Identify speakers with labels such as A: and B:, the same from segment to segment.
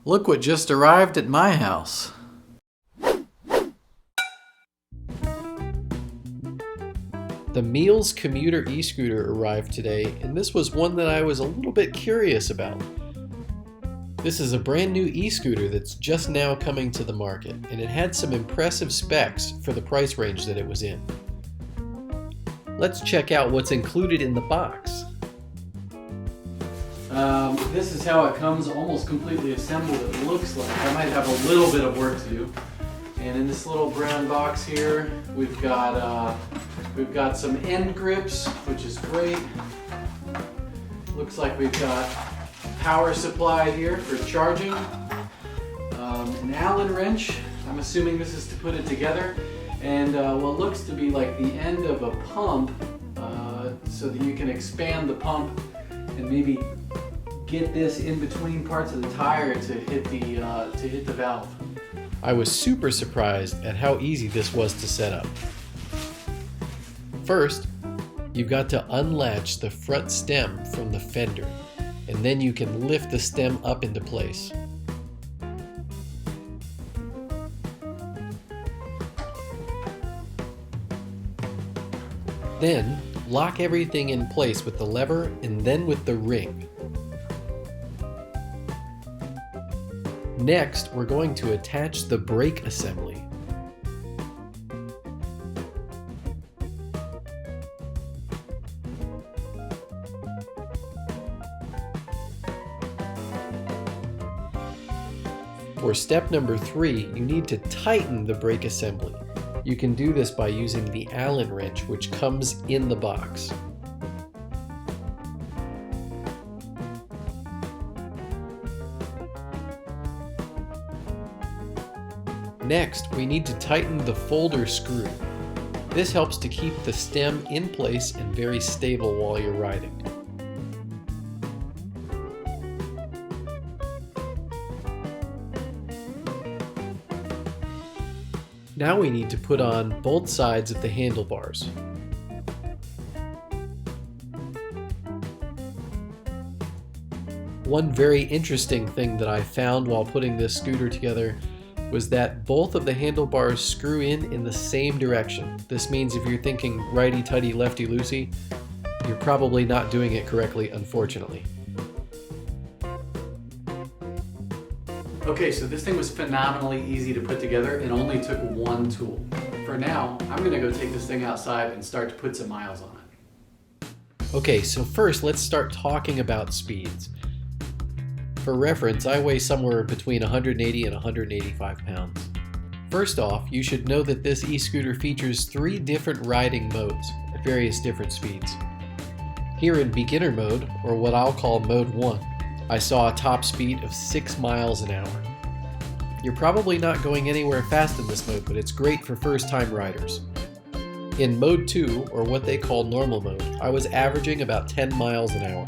A: Look what just arrived at my house. The Meelz Commuter eScooter arrived today, and this was one that I was a little bit curious about. This is a brand new e-scooter that's just now coming to the market, and it had some impressive specs for the price range that it was in. Let's check out what's included in the box. This is how it comes, almost completely assembled, it looks like. I might have a little bit of work to do. And in this little brown box here, we've got some end grips, which is great. Looks like we've got power supply here for charging. An Allen wrench, I'm assuming this is to put it together. And what looks to be like the end of a pump, so that you can expand the pump and maybe get this in between parts of the tire to hit the valve. I was super surprised at how easy this was to set up. First, you've got to unlatch the front stem from the fender, and then you can lift the stem up into place. Then, lock everything in place with the lever and then with the ring. Next, we're going to attach the brake assembly. For step number 3, you need to tighten the brake assembly. You can do this by using the Allen wrench, which comes in the box. Next, we need to tighten the folder screw. This helps to keep the stem in place and very stable while you're riding. Now we need to put on both sides of the handlebars. One very interesting thing that I found while putting this scooter together was that both of the handlebars screw in the same direction. This means if you're thinking righty-tighty, lefty-loosey, you're probably not doing it correctly, unfortunately. Okay, so this thing was phenomenally easy to put together and only took one tool. For now, I'm gonna go take this thing outside and start to put some miles on it. Okay, so first let's start talking about speeds. For reference, I weigh somewhere between 180 and 185 pounds. First off, you should know that this e-scooter features 3 different riding modes at various different speeds. Here in beginner mode, or what I'll call mode 1, I saw a top speed of 6 miles an hour. You're probably not going anywhere fast in this mode, but it's great for first-time riders. In mode 2, or what they call normal mode, I was averaging about 10 miles an hour.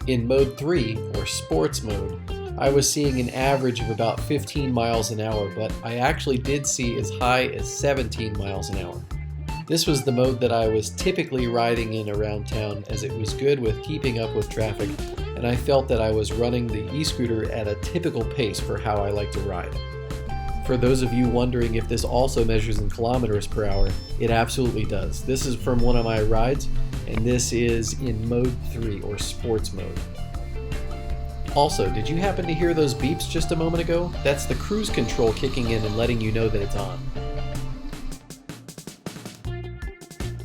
A: In mode 3, or sports mode, I was seeing an average of about 15 miles an hour, but I actually did see as high as 17 miles an hour. This was the mode that I was typically riding in around town, as it was good with keeping up with traffic, and I felt that I was running the e-scooter at a typical pace for how I like to ride. For those of you wondering if this also measures in kilometers per hour, it absolutely does. This is from one of my rides, and this is in mode 3, or sports mode. Also, did you happen to hear those beeps just a moment ago? That's the cruise control kicking in and letting you know that it's on.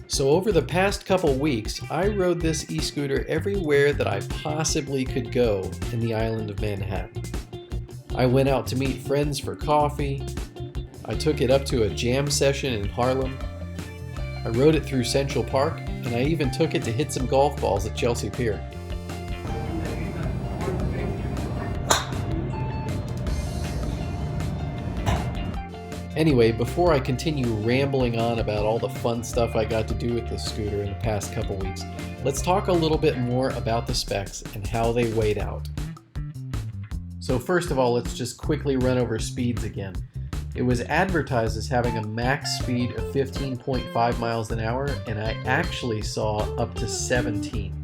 A: So over the past couple weeks, I rode this e-scooter everywhere that I possibly could go in the island of Manhattan. I went out to meet friends for coffee, I took it up to a jam session in Harlem, I rode it through Central Park, and I even took it to hit some golf balls at Chelsea Pier. Anyway, before I continue rambling on about all the fun stuff I got to do with this scooter in the past couple weeks, let's talk a little bit more about the specs and how they weighed out. So first of all, let's just quickly run over speeds again. It was advertised as having a max speed of 15.5 miles an hour, and I actually saw up to 17.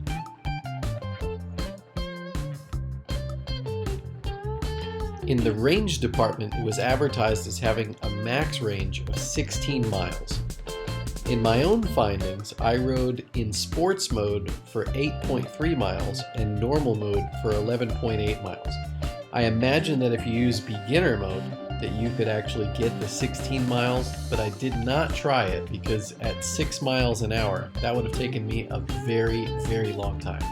A: In the range department, it was advertised as having a max range of 16 miles. In my own findings, I rode in sports mode for 8.3 miles and normal mode for 11.8 miles. I imagine that if you use beginner mode, that you could actually get the 16 miles, but I did not try it because at 6 miles an hour, that would have taken me a very, very long time.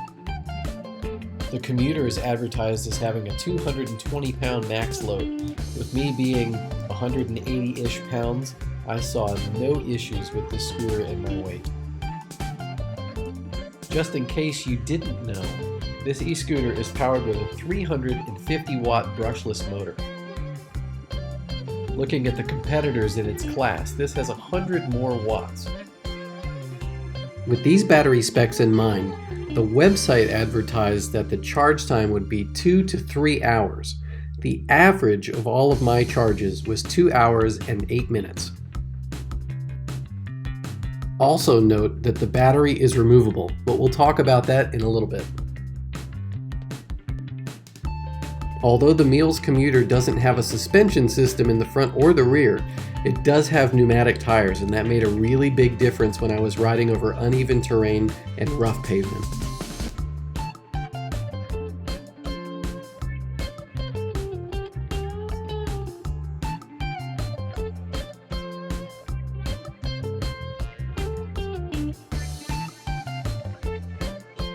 A: The Commuter is advertised as having a 220-pound max load. With me being 180-ish pounds, I saw no issues with this scooter and my weight. Just in case you didn't know, this e-scooter is powered with a 350-watt brushless motor. Looking at the competitors in its class, this has 100 more watts. With these battery specs in mind, the website advertised that the charge time would be 2 to 3 hours. The average of all of my charges was 2 hours and 8 minutes. Also note that the battery is removable, but we'll talk about that in a little bit. Although the Meelz Commuter doesn't have a suspension system in the front or the rear, it does have pneumatic tires, and that made a really big difference when I was riding over uneven terrain and rough pavement.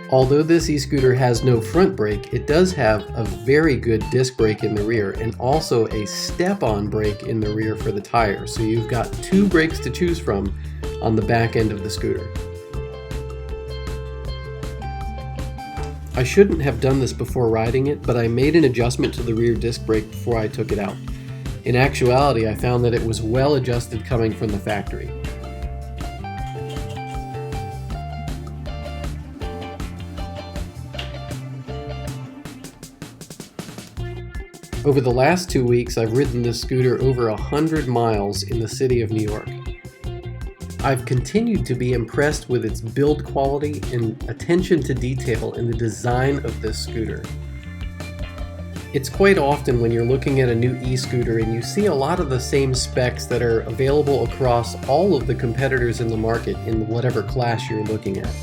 A: Although this e-scooter has no front brake, it does have a very good disc brake in the rear and also a step-on brake in the rear for the tires. So you've got 2 brakes to choose from on the back end of the scooter. I shouldn't have done this before riding it, but I made an adjustment to the rear disc brake before I took it out. In actuality, I found that it was well adjusted coming from the factory. Over the last 2 weeks, I've ridden this scooter over 100 miles in the city of New York. I've continued to be impressed with its build quality and attention to detail in the design of this scooter. It's quite often when you're looking at a new e-scooter and you see a lot of the same specs that are available across all of the competitors in the market in whatever class you're looking at.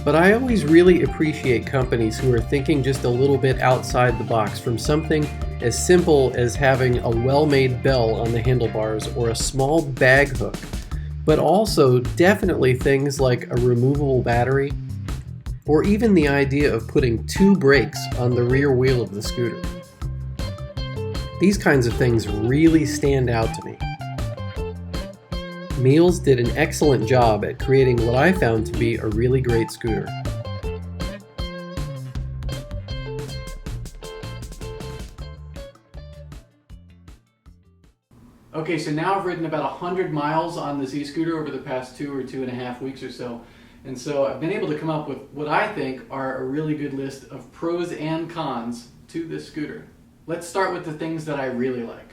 A: But I always really appreciate companies who are thinking just a little bit outside the box, from something as simple as having a well-made bell on the handlebars or a small bag hook, but also definitely things like a removable battery, or even the idea of putting 2 brakes on the rear wheel of the scooter. These kinds of things really stand out to me. Meelz did an excellent job at creating what I found to be a really great scooter. Okay, so now I've ridden about 100 miles on this e-scooter over the past 2 or 2.5 weeks or so. And so I've been able to come up with what I think are a really good list of pros and cons to this scooter. Let's start with the things that I really like.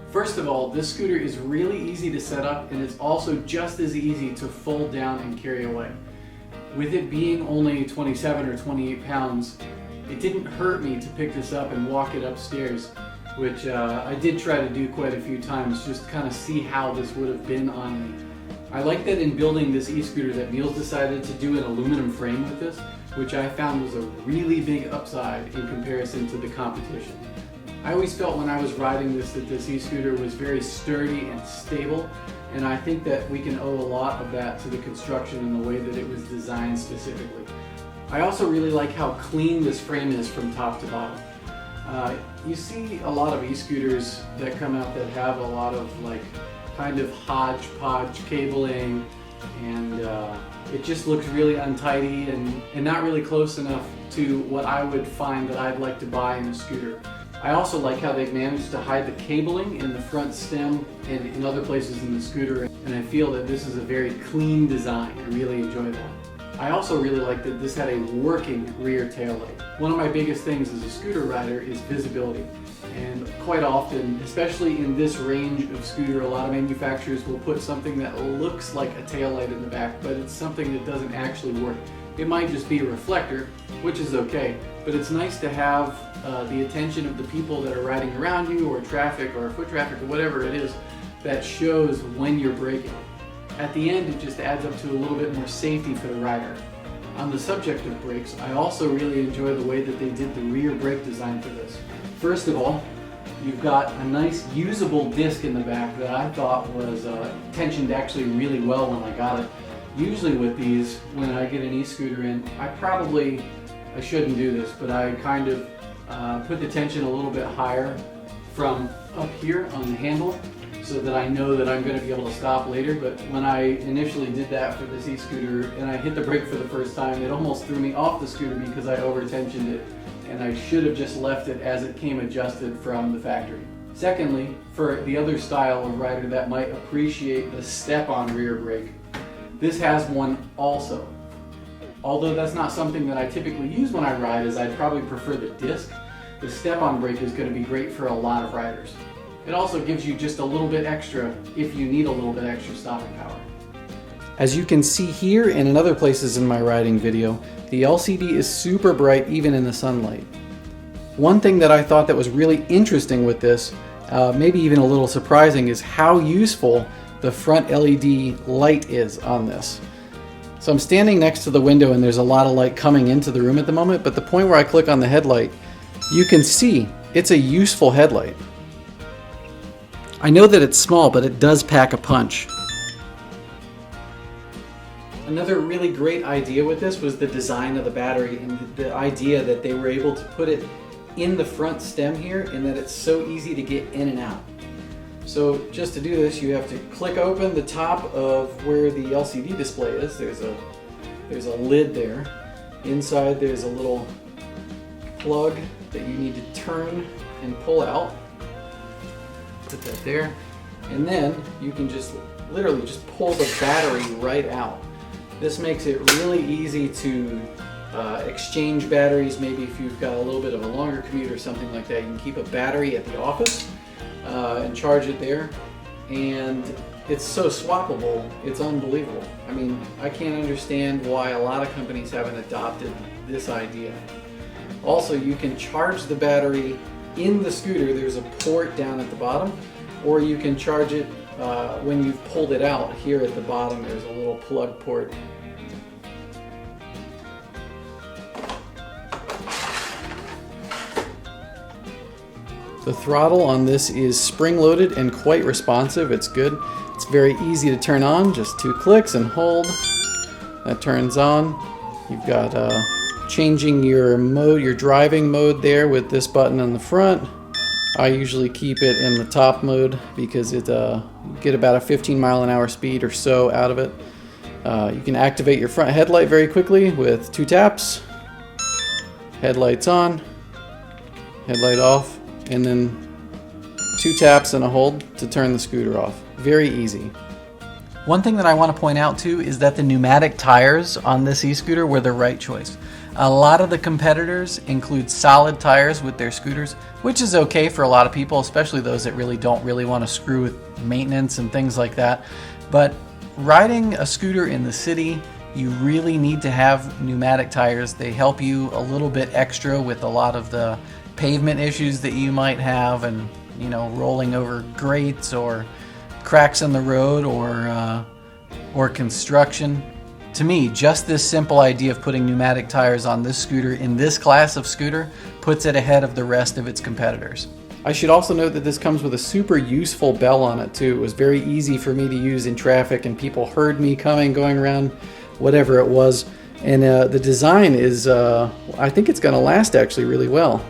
A: First of all, this scooter is really easy to set up, and it's also just as easy to fold down and carry away. With it being only 27 or 28 pounds, it didn't hurt me to pick this up and walk it upstairs, which I did try to do quite a few times just to kind of see how this would have been on me. I like that in building this e-scooter that Meelz decided to do an aluminum frame with this, which I found was a really big upside in comparison to the competition. I always felt when I was riding this that this e-scooter was very sturdy and stable, and I think that we can owe a lot of that to the construction and the way that it was designed specifically. I also really like how clean this frame is from top to bottom. You see a lot of e-scooters that come out that have a lot of kind of hodgepodge cabling, and it just looks really untidy and not really close enough to what I would find that I'd like to buy in a scooter. I also like how they've managed to hide the cabling in the front stem and in other places in the scooter, and I feel that this is a very clean design. I really enjoy that. I also really like that this had a working rear taillight. One of my biggest things as a scooter rider is visibility, and quite often, especially in this range of scooter, a lot of manufacturers will put something that looks like a taillight in the back, but it's something that doesn't actually work. It might just be a reflector, which is okay, but it's nice to have the attention of the people that are riding around you, or traffic, or foot traffic, or whatever it is, that shows when you're braking. At the end, it just adds up to a little bit more safety for the rider. On the subject of brakes, I also really enjoy the way that they did the rear brake design for this. First of all, you've got a nice usable disc in the back that I thought was tensioned actually really well when I got it. Usually with these, when I get an e-scooter in, I shouldn't do this, but I kind of put the tension a little bit higher from up here on the handle, so that I know that I'm going to be able to stop later. But when I initially did that for this e-scooter and I hit the brake for the first time, it almost threw me off the scooter because I over-tensioned it, and I should have just left it as it came adjusted from the factory. Secondly, for the other style of rider that might appreciate the step-on rear brake, this has one also. Although that's not something that I typically use when I ride, as I'd probably prefer the disc, the step-on brake is going to be great for a lot of riders. It also gives you just a little bit extra if you need a little bit extra stopping power. As you can see here and in other places in my riding video, the LCD is super bright even in the sunlight. One thing that I thought that was really interesting with this, maybe even a little surprising, is how useful the front LED light is on this. So I'm standing next to the window and there's a lot of light coming into the room at the moment, but the point where I click on the headlight, you can see it's a useful headlight. I know that it's small, but it does pack a punch. Another really great idea with this was the design of the battery, and the idea that they were able to put it in the front stem here, and that it's so easy to get in and out. So just to do this, you have to click open the top of where the LCD display is. There's a lid there. Inside there's a little plug that you need to turn and pull out. Put that there, and then you can just literally just pull the battery right out. This makes it really easy to exchange batteries. Maybe if you've got a little bit of a longer commute or something like that, you can keep a battery at the office and charge it there, and it's so swappable, it's unbelievable. I mean, I can't understand why a lot of companies haven't adopted this idea. Also, you can charge the battery in the scooter. There's a port down at the bottom, or you can charge it when you've pulled it out. Here at the bottom there's a little plug port. The throttle on this is spring-loaded and quite responsive. It's good. It's very easy to turn on, just 2 clicks and hold. That turns on. You've got changing your mode, your driving mode there with this button on the front. I usually keep it in the top mode because it you get about a 15 mile an hour speed or so out of it. You can activate your front headlight very quickly with 2 taps. Headlights on, headlight off, and then 2 taps and a hold to turn the scooter off. Very easy. One thing that I want to point out too is that the pneumatic tires on this e-scooter were the right choice. A lot of the competitors include solid tires with their scooters, which is okay for a lot of people, especially those that don't really want to screw with maintenance and things like that. But riding a scooter in the city, you really need to have pneumatic tires. They help you a little bit extra with a lot of the pavement issues that you might have, and rolling over grates or cracks in the road or construction. To me, just this simple idea of putting pneumatic tires on this scooter in this class of scooter puts it ahead of the rest of its competitors. I should also note that this comes with a super useful bell on it too. It was very easy for me to use in traffic, and people heard me coming, going around, whatever it was. And the design is, I think it's going to last actually really well.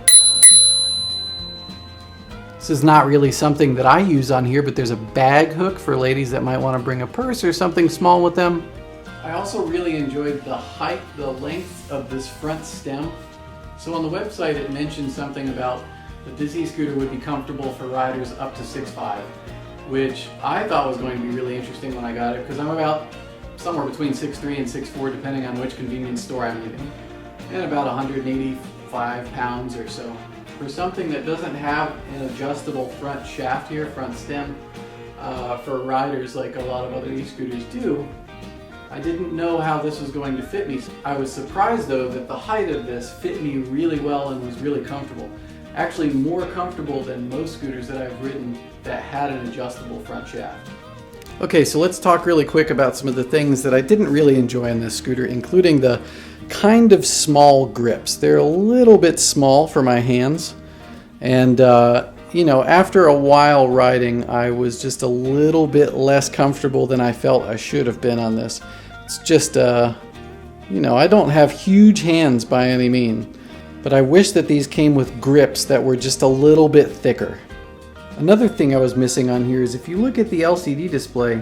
A: This is not really something that I use on here, but there's a bag hook for ladies that might want to bring a purse or something small with them. I also really enjoyed the length of this front stem. So on the website it mentioned something about that this e-scooter would be comfortable for riders up to 6'5", which I thought was going to be really interesting when I got it, because I'm about somewhere between 6'3" and 6'4", depending on which convenience store I'm leaving, and about 185 pounds or so. For something that doesn't have an adjustable front shaft here, front stem, for riders like a lot of other e-scooters do, I didn't know how this was going to fit me. I was surprised though that the height of this fit me really well and was really comfortable. Actually more comfortable than most scooters that I've ridden that had an adjustable front shaft. Okay, so let's talk really quick about some of the things that I didn't really enjoy on this scooter, including the kind of small grips. They're a little bit small for my hands, and you know, after a while riding, I was just a little bit less comfortable than I felt I should have been on this. It's just, you know, I don't have huge hands by any means, but I wish that these came with grips that were just a little bit thicker. Another thing I was missing on here is if you look at the LCD display,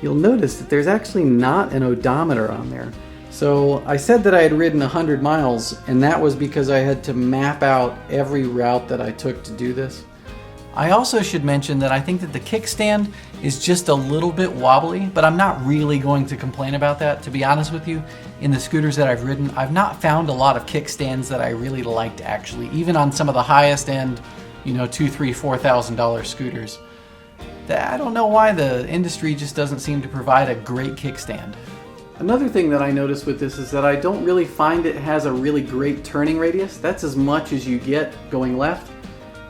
A: you'll notice that there's actually not an odometer on there. So I said that I had ridden 100 miles, and that was because I had to map out every route that I took to do this. I also should mention that I think that the kickstand is just a little bit wobbly, but I'm not really going to complain about that. To be honest with you, in the scooters that I've ridden, I've not found a lot of kickstands that I really liked actually, even on some of the highest end, you know, $2,000, $3,000, $4,000 scooters. I don't know why the industry just doesn't seem to provide a great kickstand. Another thing that I noticed with this is that I don't really find it has a really great turning radius. That's as much as you get going left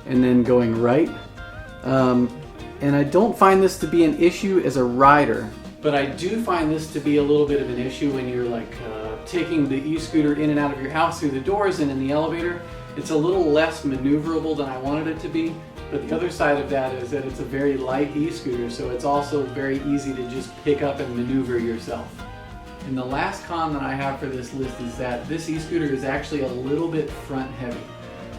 A: and then going right. And I don't find this to be an issue as a rider, but I do find this to be a little bit of an issue when you're like taking the e-scooter in and out of your house through the doors and in the elevator. It's a little less maneuverable than I wanted it to be, but the other side of that is that it's a very light e-scooter, so it's also very easy to just pick up and maneuver yourself. And the last con that I have for this list is that this e-scooter is actually a little bit front heavy.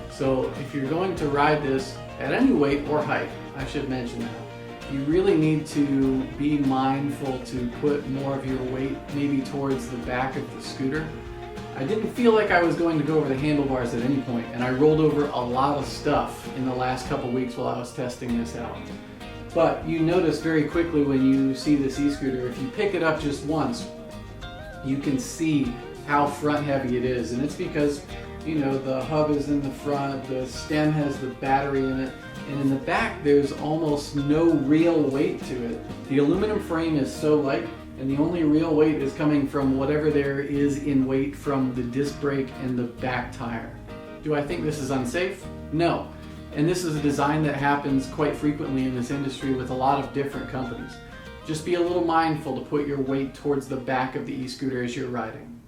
A: So if you're going to ride this at any weight or height, I should mention that, you really need to be mindful to put more of your weight maybe towards the back of the scooter. I didn't feel like I was going to go over the handlebars at any point, and I rolled over a lot of stuff in the last couple weeks while I was testing this out. But you notice very quickly when you see this e-scooter, if you pick it up just once, you can see how front heavy it is, and it's because, you know, the hub is in the front, the stem has the battery in it, and in the back there's almost no real weight to it. The aluminum frame is so light, and the only real weight is coming from whatever there is in weight from the disc brake and the back tire. Do I think this is unsafe? No. And this is a design that happens quite frequently in this industry with a lot of different companies. Just be a little mindful to put your weight towards the back of the e-scooter as you're riding.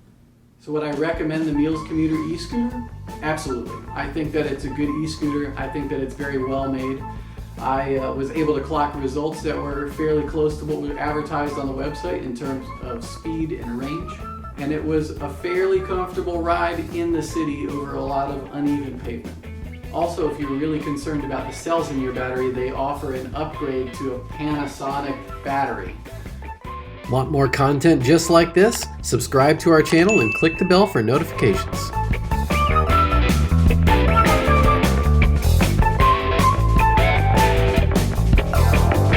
A: So would I recommend the Meelz Commuter eScooter? Absolutely. I think that it's a good e-scooter. I think that it's very well made. I was able to clock results that were fairly close to what we advertised on the website in terms of speed and range. And it was a fairly comfortable ride in the city over a lot of uneven pavement. Also, if you're really concerned about the cells in your battery, they offer an upgrade to a Panasonic battery.
B: Want more content just like this? Subscribe to our channel and click the bell for notifications.